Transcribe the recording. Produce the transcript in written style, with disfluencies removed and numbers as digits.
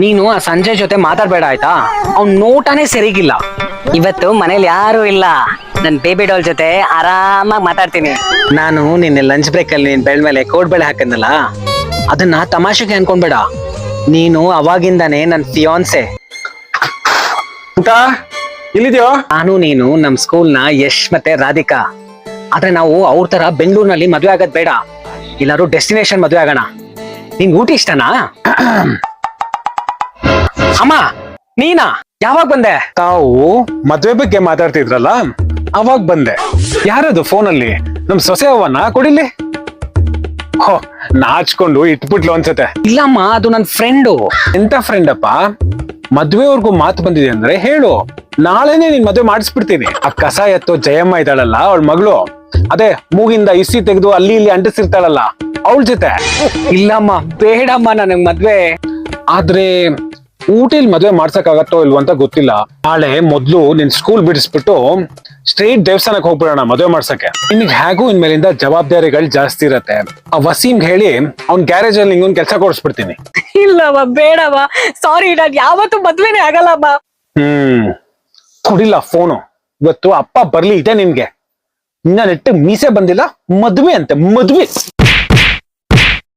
ನೀನು ಆ ಸಂಜಯ್ ಜೊತೆ ಮಾತಾಡ್ಬೇಡ ಆಯ್ತಾ, ಅವ್ನ್ ನೋಟನೇ ಸರಿಗಿಲ್ಲ. ಇವತ್ತು ಮನೇಲಿ ಯಾರು ಇಲ್ಲ, ನನ್ ಬೇಬಿ ಡಾಲ್ ಜೊತೆ ಆರಾಮಾಗಿ ಮಾತಾಡ್ತೀನಿ. ನಾನು ನಿನ್ನೆ ಲಂಚ್ ಬ್ರೇಕ್ ಅಲ್ಲಿ ನೀನ್ ಬೆಳ್ ಮೇಲೆ ಕೋಡ್ ಬೆಳೆ ಹಾಕಂದಲ್ಲ, ಅದನ್ನ ತಮಾಷೆಗೆ ಅನ್ಕೊಂಡ್ಬೇಡ. ನೀನು ಅವಾಗಿಂದಾನೆ ನನ್ ಫಿಯಾನ್ಸೆ. ಊಟ ಇಲ್ಲಿದ್ಯೋ? ನಾನು ನೀನು ನಮ್ ಸ್ಕೂಲ್ ನ ಯಶ್ ಮತ್ತೆ ರಾಧಿಕಾ. ಆದ್ರೆ ನಾವು ಅವ್ರ ತರ ಬೆಂಗಳೂರಿನಲ್ಲಿ ಮದ್ವೆ ಆಗದ್ ಬೇಡ, ಎಲ್ಲಾರು ಡೆಸ್ಟಿನೇಷನ್ ಮದ್ವೆ ಆಗೋಣ. ನಿಂಗ್ ಊಟ ಇಷ್ಟನಾ? ಅಮ್ಮ ನೀನಾ ಯಾವಾಗ ಬಂದೆ? ತಾವು ಮದ್ವೆ ಬಗ್ಗೆ ಮಾತಾಡ್ತಿದ್ರಲ್ಲ, ಅವಾಗ ಬಂದೆ. ಯಾರದು ಫೋನಲ್ಲಿ? ನಮ್ ಸೊಸೆ ಅವನ್ನ ಕೊಡಿಲಿ. ಹೋ, ನಾಚ್ಕೊಂಡು ಇಟ್ಬಿಟ್ಲು ಅನ್ಸತ್ತೆ. ಇಲ್ಲಮ್ಮ, ಅದು ನನ್ ಫ್ರೆಂಡು. ಎಂತ ಫ್ರೆಂಡ್ ಅಪ್ಪ? ಮದ್ವೆವರ್ಗು ಮಾತು ಬಂದಿದೆ ಅಂದ್ರೆ ಹೇಳು, ನಾಳೆನೆ ನೀನ್ ಮದ್ವೆ ಮಾಡಿಸ್ಬಿಡ್ತೀನಿ. ಆ ಕಸ ಎತ್ತೋ ಜಯಮ್ಮ ಇದ್ದಾಳಲ್ಲ, ಅವಳ ಮಗಳು, ಅದೇ ಮೂಗಿಂದ ಇಸಿ ತೆಗೆದು ಅಲ್ಲಿ ಇಲ್ಲಿ ಅಂಟಿಸಿರ್ತಾಳಲ್ಲ, ಅವಳ ಜೊತೆ. ಇಲ್ಲಮ್ಮ ಬೇಡಮ್ಮ ನನಗ್ ಮದ್ವೆ. ಆದ್ರೆ ಊಟಿಲ್ ಮದ್ವೆ ಮಾಡ್ಸಕ್ ಆಗತ್ತೋ ಇಲ್ವೋ ಅಂತ ಗೊತ್ತಿಲ್ಲ. ನಾಳೆ ಮೊದ್ಲು ನಿನ್ ಸ್ಕೂಲ್ ಬಿಡಿಸ್ಬಿಟ್ಟು ಸ್ಟ್ರೈಟ್ ದೇವಸ್ಥಾನಕ್ಕೆ ಹೋಗ್ಬಿಡೋಣ ಮದ್ವೆ ಮಾಡ್ಸಕ್ಕೆ. ನಿನ್ಗೆ ಹೇಗೂ ಇನ್ಮೇಲಿಂದ ಜವಾಬ್ದಾರಿಗಳು ಜಾಸ್ತಿ ಇರತ್ತೆ. ಆ ವಸೀಮ್ಗೆ ಹೇಳಿ ಅವ್ನ್ ಗ್ಯಾರೇಜ್ ಅಲ್ಲಿ ನಿಂಗೊಂದ್ ಕೆಲಸ ಕೊಡಿಸ್ಬಿಡ್ತೀನಿ. ಇಲ್ಲವ ಬೇಡವ, ಸಾರಿ, ನಾನ್ ಯಾವತ್ತೂ ಮದ್ವೆನೇ ಆಗಲ್ಲಮ್ಮ. ಕೊಡಿಲ್ಲ ಫೋನು. ಇವತ್ತು ಅಪ್ಪ ಬರ್ಲಿ ಇದೆ ನಿನ್ಗೆ. ಇನ್ನ ನೆಟ್ಟು ಮೀಸೆ ಬಂದಿಲ್ಲ, ಮದ್ವೆ ಅಂತೆ ಮದ್ವೆ.